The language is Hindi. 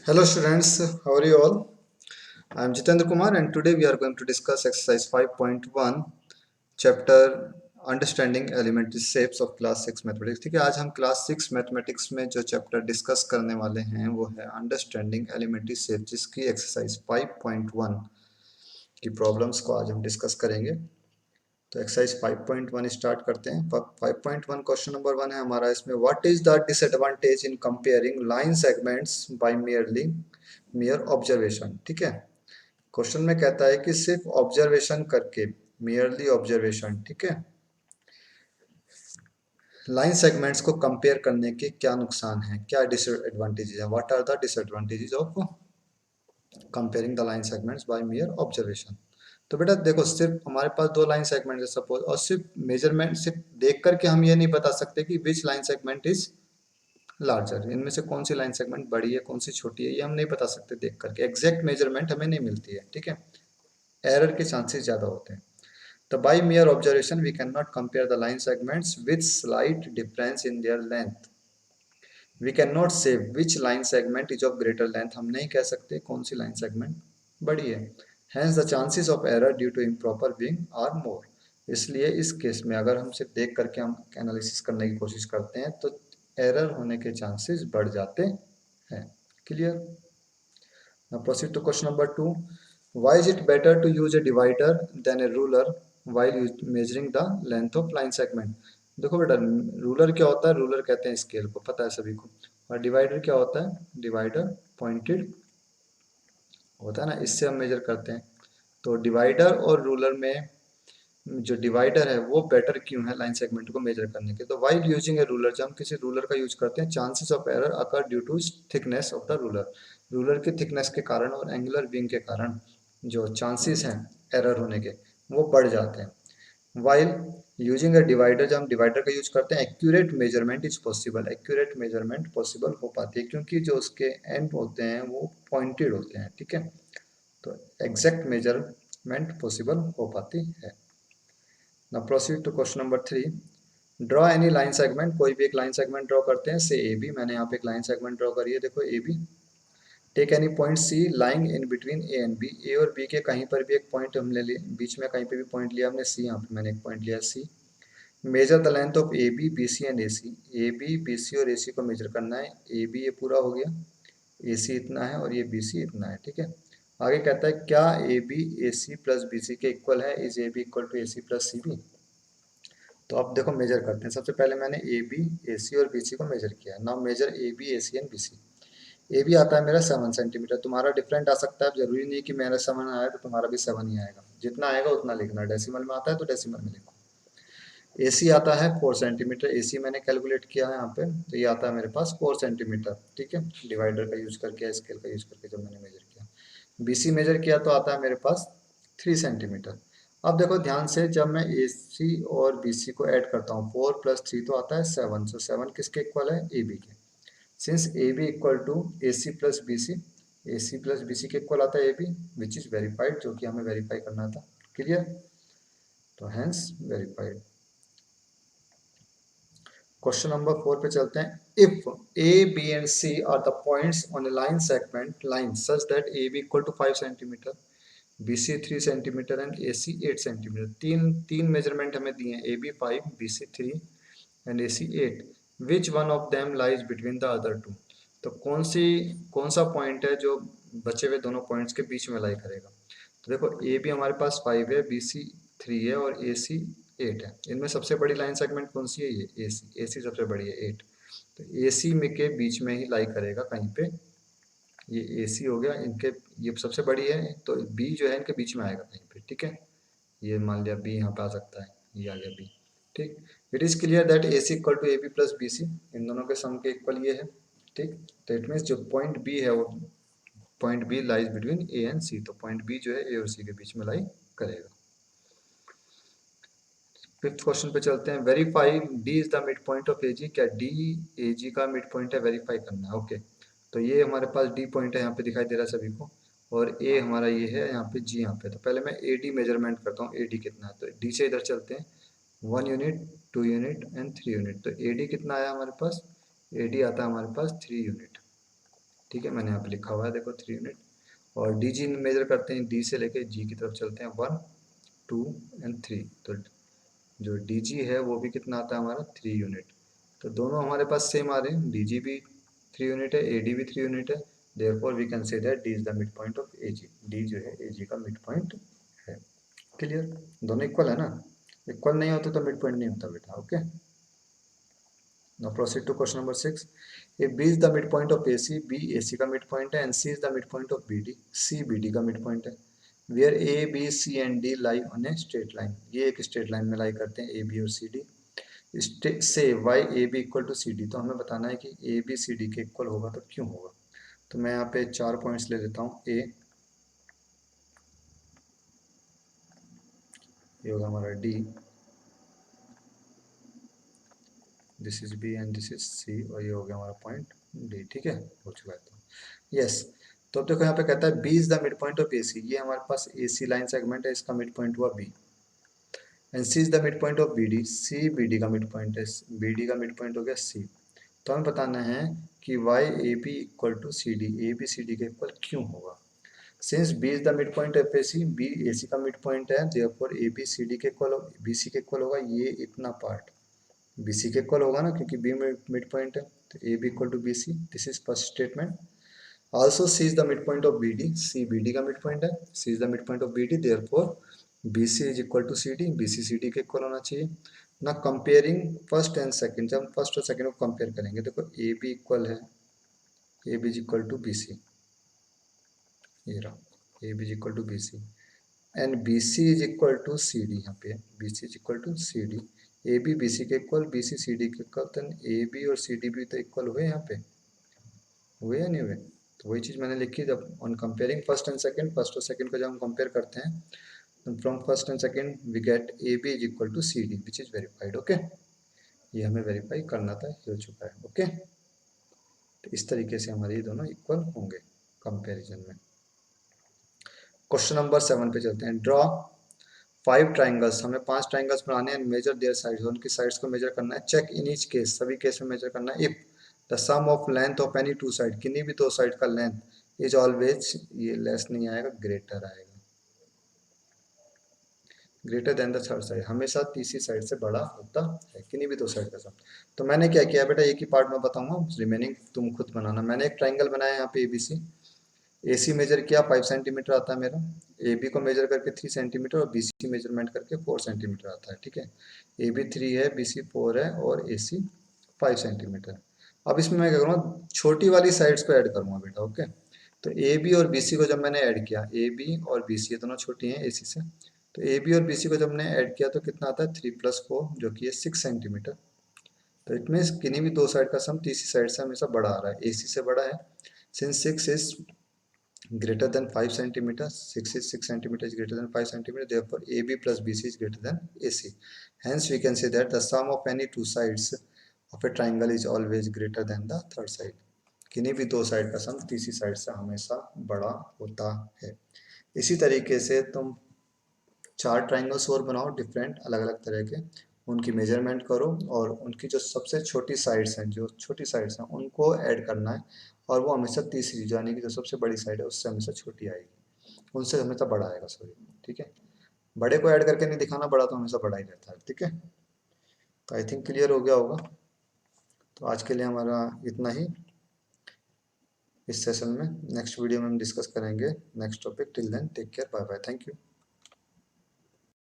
Hello students, how are you all? I am Jitendra Kumar and today we are going to discuss exercise 5.1 chapter Understanding Elementary Shapes of Class 6 Mathematics। ठीक है, आज हम क्लास 6 मैथमेटिक्स में जो चैप्टर डिस्कस करने वाले हैं वो है अंडरस्टैंडिंग एलिमेंट्री शेप, जिसकी एक्सरसाइज 5.1 की प्रॉब्लम्स को आज हम डिस्कस करेंगे। तो एक्सरसाइज 5.1 स्टार्ट करते हैं। 5.1 क्वेश्चन नंबर 1 है हमारा। इसमें what is the disadvantage in comparing line segments by mere observation. ठीक है, क्वेश्चन में कहता है कि सिर्फ ऑब्जर्वेशन करके, मियरली ऑब्जर्वेशन, ठीक है, लाइन सेगमेंट्स को कंपेयर करने के क्या नुकसान है, क्या डिसएडवांटेजेस है। What are the disadvantages of comparing the line segments by mere observation. तो बेटा देखो, सिर्फ हमारे पास दो लाइन सेगमेंट है सपोज, और सिर्फ मेजरमेंट सिर्फ देख करके हम ये नहीं बता सकते कि विच लाइन सेगमेंट इज लार्जर, इनमें से कौन सी लाइन सेगमेंट बड़ी है कौन सी छोटी है, ये हम नहीं बता सकते देख करके। एग्जैक्ट मेजरमेंट हमें नहीं मिलती है, ठीक है, एरर के चांसेस ज्यादा होते हैं। तो by mere observation we can not compare the line segments with slight difference in their length. We can not say which line segment is of greater length, हम नहीं कह सकते कौन सी लाइन सेगमेंट बड़ी है। Hence the chances of error due to improper viewing are more. इसलिए इस केस में अगर हम सिर्फ देख करके हम एनालिसिस करने की कोशिश करते हैं तो एरर होने के चांसेस बढ़ जाते हैं। Clear. Now proceed to question number 2। Why is it better to use a divider than a ruler while measuring the length of line segment. देखो बेटा, रूलर क्या होता है, रूलर कहते हैं स्केल को, पता है सभी को। और डिवाइडर क्या होता है, डिवाइडर पॉइंटेड होता है ना, इससे हम मेजर करते हैं। तो डिवाइडर और रूलर में जो डिवाइडर है वो बेटर क्यों है लाइन सेगमेंट को मेजर करने के। तो वाइल यूजिंग ए रूलर, जब हम किसी रूलर का यूज करते हैं, chances of error occur due to thickness of the ruler. Ruler की थिकनेस के कारण और एंगुलर विंग के कारण जो चांसेस हैं एरर होने के वो बढ़ जाते हैं। वाइल यूजिंग अ डिवाइडर, जब हम डिवाइडर का यूज करते हैं, accurate measurement is possible, accurate measurement possible हो पाती है क्योंकि जो उसके एंड होते हैं वो पॉइंटेड होते हैं, ठीक है, तो एग्जैक्ट मेजरमेंट पॉसिबल हो पाती है। Now proceed to question number 3। Draw any line segment, कोई भी एक लाइन सेगमेंट ड्रॉ करते हैं से ए बी। मैंने यहाँ पे एक लाइन सेगमेंट ड्रॉ करी है, देखो A B. Take any point C lying in between A and B, A और बी के कहीं पर भी एक पॉइंट हमने लिए, बीच में कहीं पे भी पॉइंट लिया हमने सी, यहाँ पे मैंने एक पॉइंट लिया C. Measure the length of A B B C and A C, A B B C और ए सी को मेजर करना है। ए बी ये पूरा हो गया, ए सी इतना है और ये बी सी इतना है, ठीक है। आगे कहता है क्या A B A C plus B C के इक्वल है, is A B equal to A C plus C B. तो अब देखो मेजर करते हैं। सबसे पहले मैंने ए बी ए सी और बी सी को मेजर किया। Now measure A B A C and B C. A B आता है मेरा 7 सेंटीमीटर, तुम्हारा डिफरेंट आ सकता है, जरूरी नहीं कि मेरा 7 आया तो तुम्हारा भी 7 ही आएगा, जितना आएगा उतना लिखना। डेसिमल में आता है तो डेसिमल में लिखो। ए सी आता है 4 सेंटीमीटर, ए सी मैंने कैलकुलेट किया है यहाँ पे, तो ये आता है मेरे पास 4 सेंटीमीटर, ठीक है, डिवाइडर का यूज करके, स्केल का यूज करके जब मैंने मेजर किया। बी सी मेजर किया तो आता है मेरे पास 3 सेंटीमीटर। अब देखो ध्यान से, जब मैं ए सी और बी सी को ऐड करता हूँ, 4 + 3 तो आता है 7, सो 7 किसके इक्वल है, ए बी के। Since A B equal to A C plus B C, A C plus B C के इक्वल आता है A B, which is verified, जो कि हमें वेरीफाई करना था। क्लियर, तो हैंस वेरीफाइड। क्वेश्चन नंबर 4 पे चलते हैं। If A B and C are the points on a line segment line such that A B equal to 5 centimetre, B C 3 centimetre and A C 8 centimetre. तीन तीन मेजरमेंट हमें दिए हैं, A B 5, B C 3 and A C 8। Which one of them lies between the other two. तो कौन सा पॉइंट है जो बचे हुए दोनों पॉइंट्स के बीच में लाई करेगा। तो देखो ए बी हमारे पास 5 है, बी सी 3 है और ए सी 8 है। इनमें सबसे बड़ी लाइन सेगमेंट कौन सी है, ये ए सी, ए सी सबसे बड़ी है 8। तो ए सी में के बीच में ही लाई करेगा कहीं पे, ये ए सी हो गया, इनके ये सबसे बड़ी है तो बी जो है इनके बीच में आएगा कहीं पे, ठीक है। ये मान लिया बी यहाँ पे आ सकता है, ये आ गया बी, ठीक। It is clear that A C equal to A B plus B C, इन दोनों के सम के इक्वल ये है, ठीक। तो इट मीन्स जो पॉइंट बी है वो point B lies between A and C, तो पॉइंट बी जो है ए और सी के बीच में लाई करेगा। फिफ्थ क्वेश्चन पे चलते हैं। Verify D is the mid point of A G, क्या डी ए जी का मिड पॉइंट है, वेरीफाई करना है, ओके। तो ये हमारे पास डी पॉइंट है, यहाँ पे दिखाई दे रहा है सभी को, और ए हमारा ये है यहाँ पे, जी यहाँ पे। तो पहले मैं ए डी मेजरमेंट करता हूँ, ए डी कितना है, तो डी से इधर चलते हैं। 1 यूनिट, 2 यूनिट एंड 3 यूनिट। तो ए डी कितना आया हमारे पास, ए डी आता है हमारे पास 3 यूनिट। ठीक है, मैंने यहाँ पे लिखा हुआ है देखो 3 यूनिट। और डी जी मेजर करते हैं, डी से लेके जी की तरफ चलते हैं 1 2 एंड 3। तो जो डी जी है वो भी कितना आता है हमारा 3 यूनिट। तो दोनों हमारे पास सेम आ रहे हैं, डी जी भी 3 यूनिट है, ए डी भी 3 यूनिट है। Therefore we can say that D is the mid point of A G. D जो है ए जी का मिड पॉइंट है। क्लियर, दोनों इक्वल है ना, इक्वल नहीं होते तो मिड पॉइंट नहीं होता बेटा। Okay, now proceed to question number 6. If B is the midpoint of AC, B AC का midpoint है and C is the midpoint of BD, C BD का midpoint है। Where A, B, C and D lie on a straight line, ये एक straight line में lie करते हैं A, B और C, D। से Y A B equal to C D, तो हमें बताना है कि ए बी सी डी के इक्वल होगा तो क्यों होगा। तो मैं यहाँ पे 4 पॉइंट्स ले लेता हूँ। ए, ये होगा हमारा D, this is B and this is C, और ये हो गया हमारा पॉइंट डी। ठीक है, हो चुका है। तो यस, तो अब देखो यहाँ पे कहता है B is the mid point of A C, ये हमारे पास ए सी लाइन सेगमेंट है, इसका मिड पॉइंट हुआ B. And C is the mid point of B D, C B D का मिड पॉइंट है, बी डी का मिड पॉइंट हो गया सी। तो हमें बताना है कि why A B equal to C D, A B C D के इक्वल क्यों होगा। Since B is the mid point of A C, B A C का मिड पॉइंट है, therefore A B C D के इक्वल, बी सी के इक्वल होगा ये इतना पार्ट, बी सी के इक्वल होगा ना, क्योंकि बी मिड पॉइंट है। तो A B equal to B C, this is first statement. Also C is the mid point of B D, C B D का मिड पॉइंट है, C is the mid point of B D, therefore B C is equal to C D, B C C D के इक्वल होना चाहिए ना। कंपेयरिंग फर्स्ट एंड सेकंड, जब हम फर्स्ट और सेकंड को कंपेयर करेंगे, देखो ए बी इक्वल है, A B is equal to B C, ये रहा, A B is equal to B C and B C is equal to C D, यहाँ पे B C is equal to C D, A B B C के equal, B C C D के इक्वल, तो ए बी और सी डी भी तो इक्वल हुए यहाँ पे, हुए या नहीं हुए। तो वही चीज़ मैंने लिखी, जब on comparing first and second, first और सेकंड को जब हम कंपेयर करते हैं, from first and second we get A B is equal to C D which is verified. Okay, ये हमें वेरीफाई करना था, ये हो चुका है। ओके, तो इस तरीके से हमारे ये दोनों इक्वल होंगे कंपेरिजन में। क्वेश्चन नंबर 7 पे चलते हैं। ड्रॉ 5 ट्राइंगल्स, हमें 5 ट्राइंगल्स बनाने हैं, मेजर देयर साइड्स, उनकी साइड्स को मेजर करना है। चेक इन ईच केस, सभी केस में मेजर करना है। If the sum of length of any two side, किन्हीं भी दो साइड का लेंथ इज ऑलवेज, ये लेस नहीं आएगा, ग्रेटर आएगा, greater than the third side, हमेशा तीसरी साइड से बड़ा होता है, किन्हीं भी दो साइड का सम। तो मैंने क्या किया बेटा, एक ही पार्ट में बताऊंगा, रिमेनिंग तुम खुद बनाना। मैंने एक ट्राइंगल बनाया यहाँ पे एबीसी, AC मेजर किया 5 सेंटीमीटर आता है मेरा, AB को मेजर करके 3 सेंटीमीटर और BC मेजरमेंट करके 4 सेंटीमीटर आता है। ठीक है, AB 3 है, BC 4 है और AC 5 सेंटीमीटर। अब इसमें मैं क्या करूँगा, छोटी वाली साइड्स को ऐड करूँगा बेटा। ओके, तो AB और BC को जब मैंने ऐड किया, AB और BC ये दोनों छोटी हैं AC से, तो AB और BC को जब मैंने ऐड किया तो कितना आता है 3 + 4 जो कि है 6 सेंटीमीटर। तो इट मीन्स किन्हीं भी दो साइड का सम तीसरी साइड से हमेशा बड़ा आ रहा है, AC से बड़ा है। Since 6 is greater than 5 centimeter, 6 centimeter is greater than 5 centimeter, therefore AB plus BC is greater than AC. Hence we can say that the sum of any two sides of a triangle is always greater than the third side. किन्हीं भी दो साइड का सम तीसरी साइड से हमेशा बड़ा होता है। इसी तरीके से तुम 4 ट्राइंगल्स और बनाओ डिफरेंट, अलग अलग तरह के, उनकी मेजरमेंट करो और उनकी जो सबसे छोटी साइड्स हैं, जो छोटी साइड्स हैं उनको ऐड करना है, और वो हमेशा तीसरी, यानी कि जो सबसे बड़ी साइड है उससे हमेशा छोटी आएगी, उनसे हमेशा बड़ा आएगा, सॉरी। ठीक है, बड़े को ऐड करके नहीं दिखाना, बड़ा तो हमेशा बड़ा ही रहता है। ठीक है, तो आई थिंक क्लियर हो गया होगा। तो आज के लिए हमारा इतना ही इस सेशन में, नेक्स्ट वीडियो में हम डिस्कस करेंगे next topic. Till then take care, bye bye, thank you.